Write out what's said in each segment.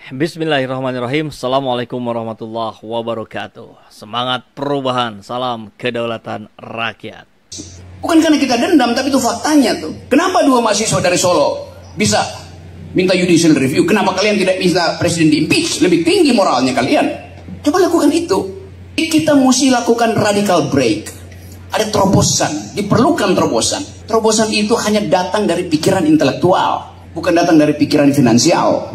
Bismillahirrahmanirrahim. Assalamualaikum warahmatullahi wabarakatuh. Semangat perubahan, salam kedaulatan rakyat. Bukan karena kita dendam, tapi itu faktanya tuh. Kenapa dua mahasiswa dari Solo bisa minta judicial review? Kenapa kalian tidak minta presiden di-impeach? Lebih tinggi moralnya kalian. Coba lakukan itu. Kita mesti lakukan radical break. Ada terobosan, diperlukan terobosan. Terobosan itu hanya datang dari pikiran intelektual, bukan datang dari pikiran finansial.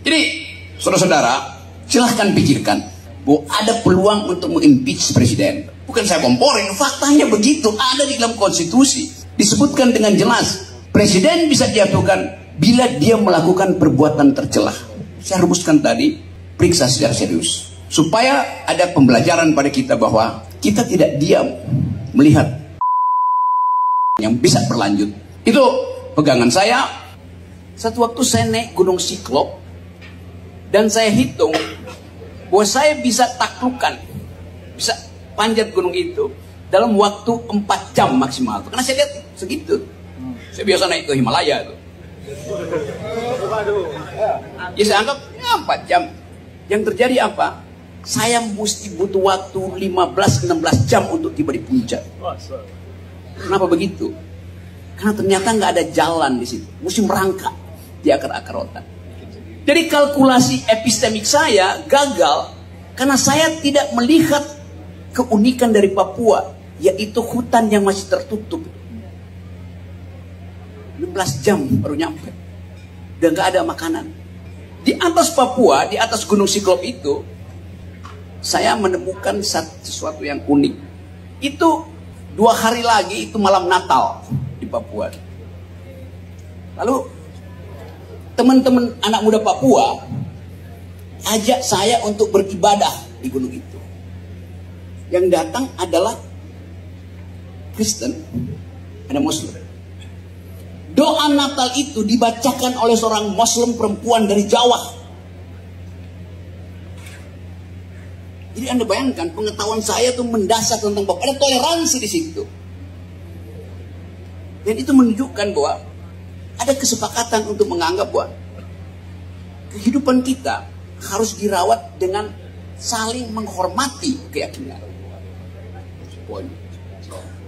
Jadi, saudara-saudara, silahkan pikirkan bahwa ada peluang untuk mengimpeach presiden. Bukan saya komporin, faktanya begitu, ada di dalam konstitusi. Disebutkan dengan jelas, presiden bisa dijatuhkan bila dia melakukan perbuatan tercelah. Saya rumuskan tadi, periksa secara serius. Supaya ada pembelajaran pada kita bahwa kita tidak diam melihat yang bisa berlanjut. Itu pegangan saya. Satu waktu saya naik Gunung Siklop, dan saya hitung bahwa saya bisa taklukkan, bisa panjat gunung itu dalam waktu 4 jam maksimal. Karena saya lihat segitu. Saya biasa naik ke Himalaya tuh. Ya saya anggap ya 4 jam. Yang terjadi apa? Saya mesti butuh waktu 15-16 jam untuk tiba di puncak. Kenapa begitu? Karena ternyata nggak ada jalan di situ. Mesti merangkak di akar-akar rotan. Jadi kalkulasi epistemik saya gagal karena saya tidak melihat keunikan dari Papua, yaitu hutan yang masih tertutup. 16 jam baru nyampe dan gak ada makanan. Di atas Papua, di atas Gunung Siklop itu, saya menemukan sesuatu yang unik. Itu 2 hari lagi, itu malam Natal di Papua. Lalu teman-teman anak muda Papua ajak saya untuk beribadah di gunung itu. Yang datang adalah Kristen, ada Muslim. Doa Natal itu dibacakan oleh seorang Muslim perempuan dari Jawa. Jadi Anda bayangkan pengetahuan saya itu mendasar tentang Papua. Ada toleransi di situ. Dan itu menunjukkan bahwa ada kesepakatan untuk menganggap bahwa kehidupan kita harus dirawat dengan saling menghormati keyakinan.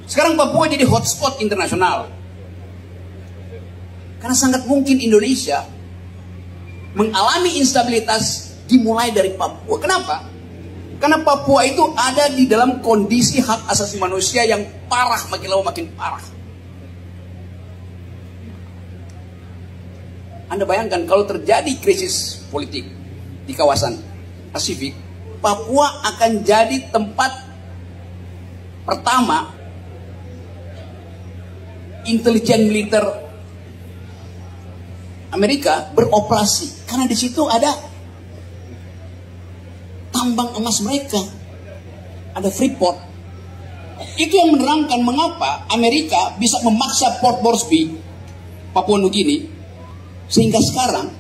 Sekarang Papua jadi hotspot internasional. Karena sangat mungkin Indonesia mengalami instabilitas dimulai dari Papua. Kenapa? Karena Papua itu ada di dalam kondisi hak asasi manusia yang parah, makin lama makin parah. Anda bayangkan kalau terjadi krisis politik di kawasan Pasifik, Papua akan jadi tempat pertama intelijen militer Amerika beroperasi. Karena di situ ada tambang emas mereka, ada Freeport. Itu yang menerangkan mengapa Amerika bisa memaksa Port Moresby, Papua Nugini, sehingga sekarang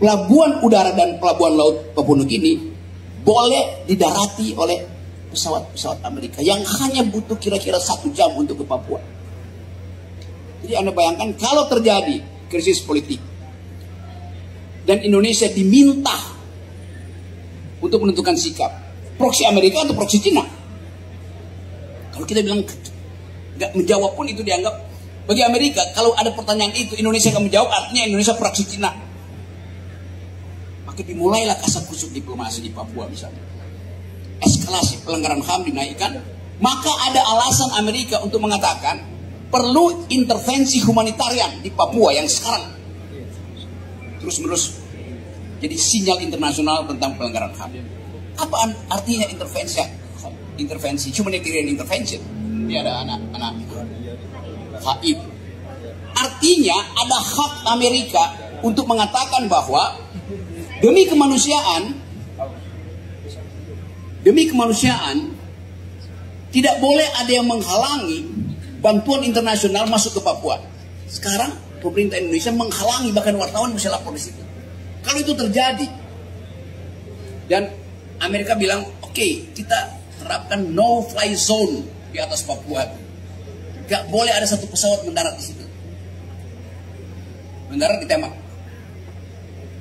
pelabuhan udara dan pelabuhan laut Papua Nugini boleh didarati oleh pesawat-pesawat Amerika yang hanya butuh kira-kira 1 jam untuk ke Papua. Jadi Anda bayangkan kalau terjadi krisis politik dan Indonesia diminta untuk menentukan sikap, proksi Amerika atau proksi Cina. Kalau kita bilang nggak menjawab pun itu dianggap, bagi Amerika, kalau ada pertanyaan itu, Indonesia akan menjawab, artinya Indonesia fraksi Cina. Maka dimulailah kasak-kusuk diplomasi di Papua misalnya. Eskalasi pelanggaran HAM dinaikkan. Maka ada alasan Amerika untuk mengatakan, perlu intervensi humanitarian di Papua yang sekarang terus-menerus jadi sinyal internasional tentang pelanggaran HAM. Apa artinya intervensi? Humanitarian intervention. Ini ada anak-anak HI. Artinya ada hak Amerika untuk mengatakan bahwa demi kemanusiaan tidak boleh ada yang menghalangi bantuan internasional masuk ke Papua. Sekarang pemerintah Indonesia menghalangi, bahkan wartawan bisa lapor di situ. Kalau itu terjadi dan Amerika bilang, oke, kita terapkan no fly zone di atas Papua. Gak boleh ada satu pesawat mendarat di situ. Mendarat ditembak.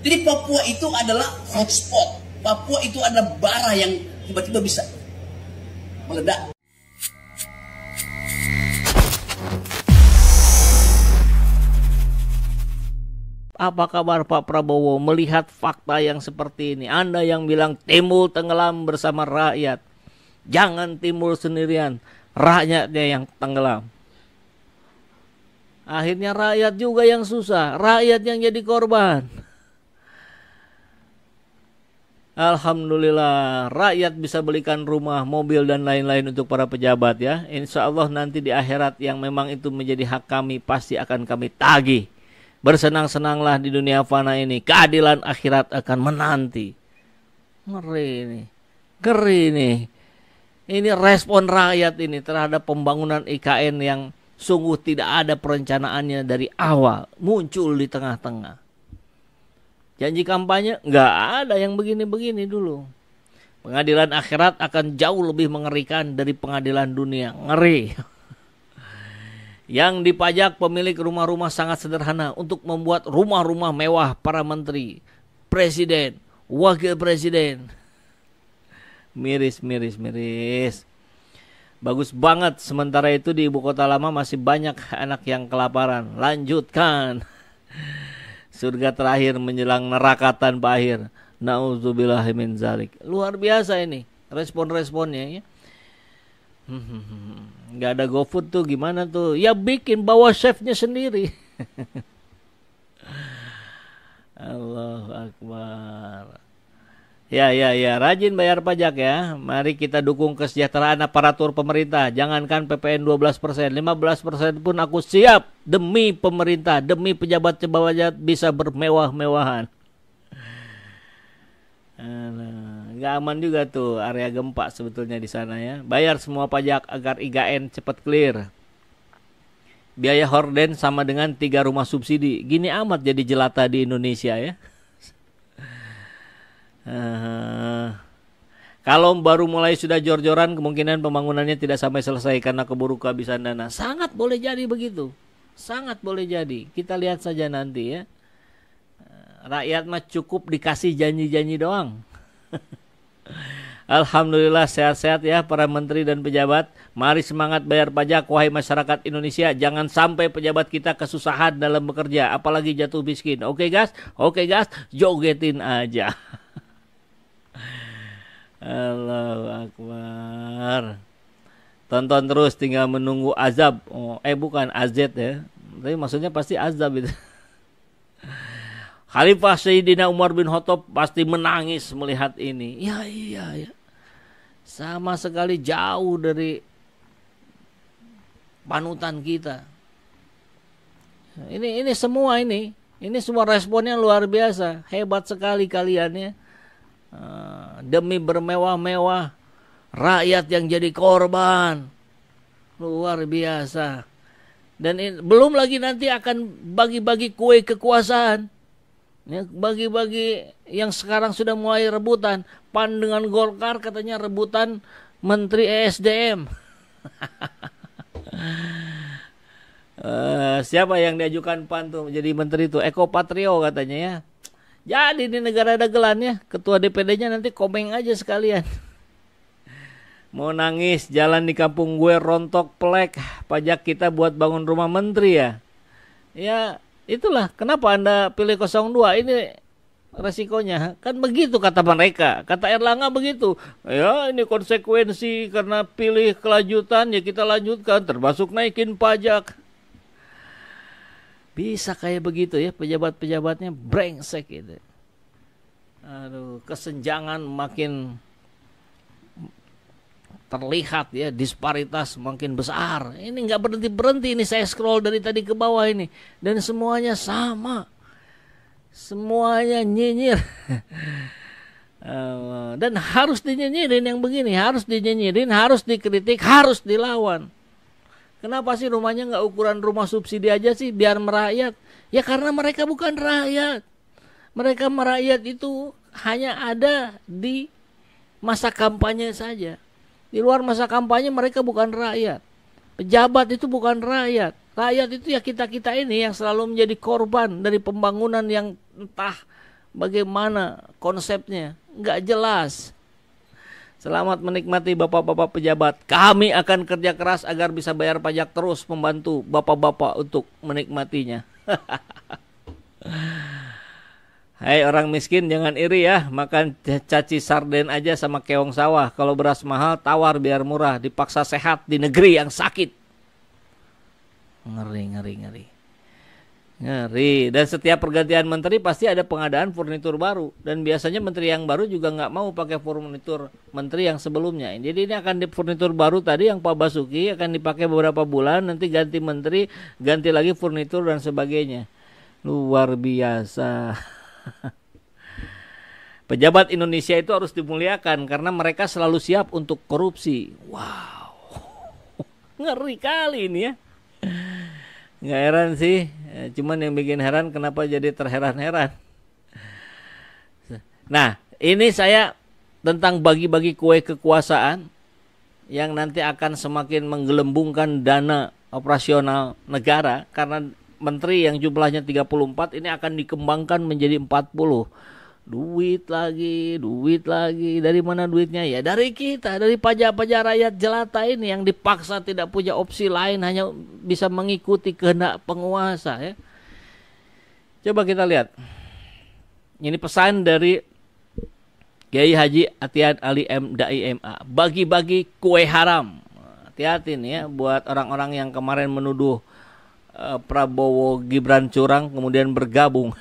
Jadi Papua itu adalah hotspot. Papua itu adalah bara yang tiba-tiba bisa meledak. Apa kabar Pak Prabowo melihat fakta yang seperti ini? Anda yang bilang timbul tenggelam bersama rakyat. Jangan timbul sendirian, rakyatnya yang tenggelam. Akhirnya rakyat juga yang susah, rakyat yang jadi korban. Alhamdulillah, rakyat bisa belikan rumah, mobil, dan lain-lain untuk para pejabat ya. Insya Allah nanti di akhirat yang memang itu menjadi hak kami, pasti akan kami tagih. Bersenang-senanglah di dunia fana ini, keadilan akhirat akan menanti. Ngeri ini, ngeri ini. Ini respon rakyat ini terhadap pembangunan IKN yang sungguh tidak ada perencanaannya dari awal, muncul di tengah-tengah. Janji kampanye nggak ada yang begini-begini dulu. Pengadilan akhirat akan jauh lebih mengerikan dari pengadilan dunia. Ngeri. Yang dipajak pemilik rumah-rumah sangat sederhana untuk membuat rumah-rumah mewah para menteri, presiden, wakil presiden. Miris. Bagus banget. Sementara itu di ibu kota lama masih banyak anak yang kelaparan. Lanjutkan. Surga terakhir menjelang neraka tanpa akhir. Nauzubillahi min zalik. Luar biasa ini respon-responnya ya. Nggak ada GoFood tuh gimana tuh? Ya bikin, bawa chefnya sendiri. Allahu Akbar. Ya, rajin bayar pajak ya. Mari kita dukung kesejahteraan aparatur pemerintah. Jangankan PPN 12%, 15% pun aku siap demi pemerintah, demi pejabat-pejabat bisa bermewah-mewahan. Nggak aman juga tuh area gempa sebetulnya di sana ya. Bayar semua pajak agar IKN cepat clear. Biaya horden sama dengan 3 rumah subsidi. Gini amat jadi jelata di Indonesia ya. Kalau baru mulai sudah jor-joran, kemungkinan pembangunannya tidak sampai selesai karena keburu kehabisan dana. Sangat boleh jadi begitu. Sangat boleh jadi. Kita lihat saja nanti ya. Rakyat mah cukup dikasih janji-janji doang. Alhamdulillah sehat-sehat ya para menteri dan pejabat. Mari semangat bayar pajak wahai masyarakat Indonesia. Jangan sampai pejabat kita kesusahan dalam bekerja, apalagi jatuh miskin. Oke guys, jogetin aja. Allahu Akbar. Tonton terus, tinggal menunggu azab. Bukan azab ya. Tapi maksudnya pasti azab itu. Khalifah Sayyidina Umar bin Khattab pasti menangis melihat ini. Ya. Sama sekali jauh dari panutan kita. Ini semua responnya luar biasa. Hebat sekali kalian ya. Demi bermewah-mewah, rakyat yang jadi korban. Luar biasa. Dan belum lagi nanti akan bagi-bagi kue kekuasaan. Ya, bagi-bagi yang sekarang sudah mulai rebutan. PAN dengan Golkar katanya rebutan Menteri ESDM. Siapa yang diajukan PAN tuh jadi menteri tuh? Eko Patrio katanya ya. Jadi di negara dagelannya ketua DPD-nya nanti komeng aja sekalian. Mau nangis, jalan di kampung gue rontok pelek, pajak kita buat bangun rumah menteri ya. Ya itulah kenapa Anda pilih 02, ini resikonya. Kan begitu kata mereka, kata Erlangga begitu. Ya ini konsekuensi karena pilih kelanjutan ya kita lanjutkan, termasuk naikin pajak. Bisa kayak begitu ya pejabat-pejabatnya brengsek gitu. Aduh, kesenjangan makin terlihat ya, disparitas makin besar. Ini nggak berhenti-berhenti, ini saya scroll dari tadi ke bawah ini. Dan semuanya sama. Semuanya nyinyir. Dan harus dinyinyirin yang begini, harus dinyinyirin, harus dikritik, harus dilawan. Kenapa sih rumahnya nggak ukuran rumah subsidi aja sih biar merakyat? Ya karena mereka bukan rakyat. Mereka merakyat itu hanya ada di masa kampanye saja. Di luar masa kampanye mereka bukan rakyat. Pejabat itu bukan rakyat. Rakyat itu ya kita-kita ini yang selalu menjadi korban dari pembangunan yang entah Bagaimana konsepnya? Nggak jelas. Selamat menikmati bapak-bapak pejabat. Kami akan kerja keras agar bisa bayar pajak terus membantu bapak-bapak untuk menikmatinya. Hai orang miskin, jangan iri ya. Makan caci sarden aja sama keong sawah. Kalau beras mahal, tawar biar murah. Dipaksa sehat di negeri yang sakit. Ngeri. Dan setiap pergantian menteri pasti ada pengadaan furnitur baru. Dan biasanya menteri yang baru juga nggak mau pakai furnitur menteri yang sebelumnya. Jadi ini akan di furnitur baru tadi yang Pak Basuki akan dipakai beberapa bulan. Nanti ganti menteri, ganti lagi furnitur dan sebagainya. Luar biasa. Pejabat Indonesia itu harus dimuliakan karena mereka selalu siap untuk korupsi. Wow. Ngeri kali ini ya. Nggak heran sih, cuman yang bikin heran kenapa jadi terheran-heran. Nah, ini saya tentang bagi-bagi kue kekuasaan yang nanti akan semakin menggelembungkan dana operasional negara karena menteri yang jumlahnya 34 ini akan dikembangkan menjadi 40. Duit lagi. Dari mana duitnya? Ya dari kita, dari pajak-pajak rakyat jelata ini yang dipaksa tidak punya opsi lain, hanya bisa mengikuti kehendak penguasa ya. Coba kita lihat. Ini pesan dari Kiai Haji Atian Ali M. Dai MA. Bagi-bagi kue haram. Hati-hati nih ya buat orang-orang yang kemarin menuduh Prabowo Gibran curang kemudian bergabung.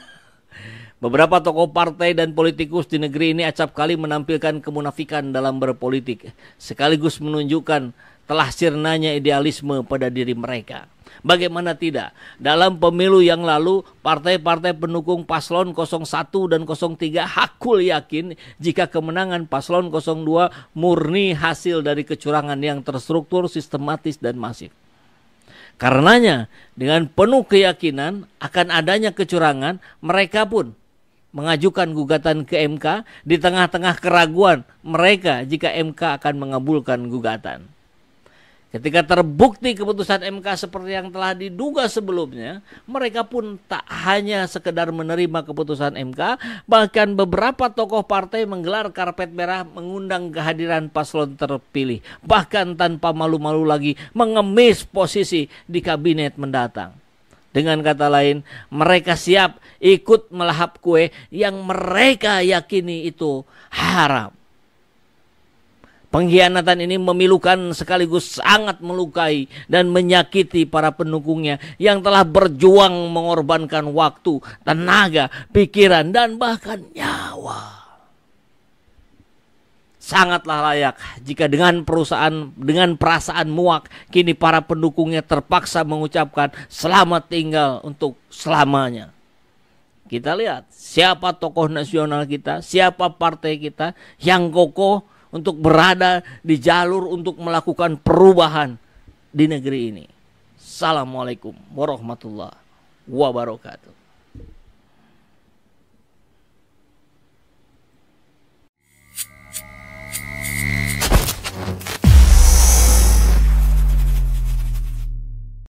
Beberapa tokoh partai dan politikus di negeri ini acap kali menampilkan kemunafikan dalam berpolitik, sekaligus menunjukkan telah sirnanya idealisme pada diri mereka. Bagaimana tidak? Dalam pemilu yang lalu, partai-partai pendukung paslon 01 dan 03 hakul yakin jika kemenangan paslon 02 murni hasil dari kecurangan yang terstruktur, sistematis, dan masif. Karenanya, dengan penuh keyakinan akan adanya kecurangan, mereka pun mengajukan gugatan ke MK di tengah-tengah keraguan mereka jika MK akan mengabulkan gugatan. Ketika terbukti keputusan MK seperti yang telah diduga sebelumnya, mereka pun tak hanya sekedar menerima keputusan MK, bahkan beberapa tokoh partai menggelar karpet merah mengundang kehadiran paslon terpilih, bahkan tanpa malu-malu lagi mengemis posisi di kabinet mendatang. Dengan kata lain, mereka siap ikut melahap kue yang mereka yakini itu haram. Pengkhianatan ini memilukan sekaligus sangat melukai dan menyakiti para pendukungnya yang telah berjuang mengorbankan waktu, tenaga, pikiran, dan bahkan nyawa. Sangatlah layak jika dengan perasaan muak kini para pendukungnya terpaksa mengucapkan selamat tinggal untuk selamanya. Kita lihat siapa tokoh nasional kita, siapa partai kita yang kokoh untuk berada di jalur untuk melakukan perubahan di negeri ini. Assalamualaikum warahmatullahi wabarakatuh.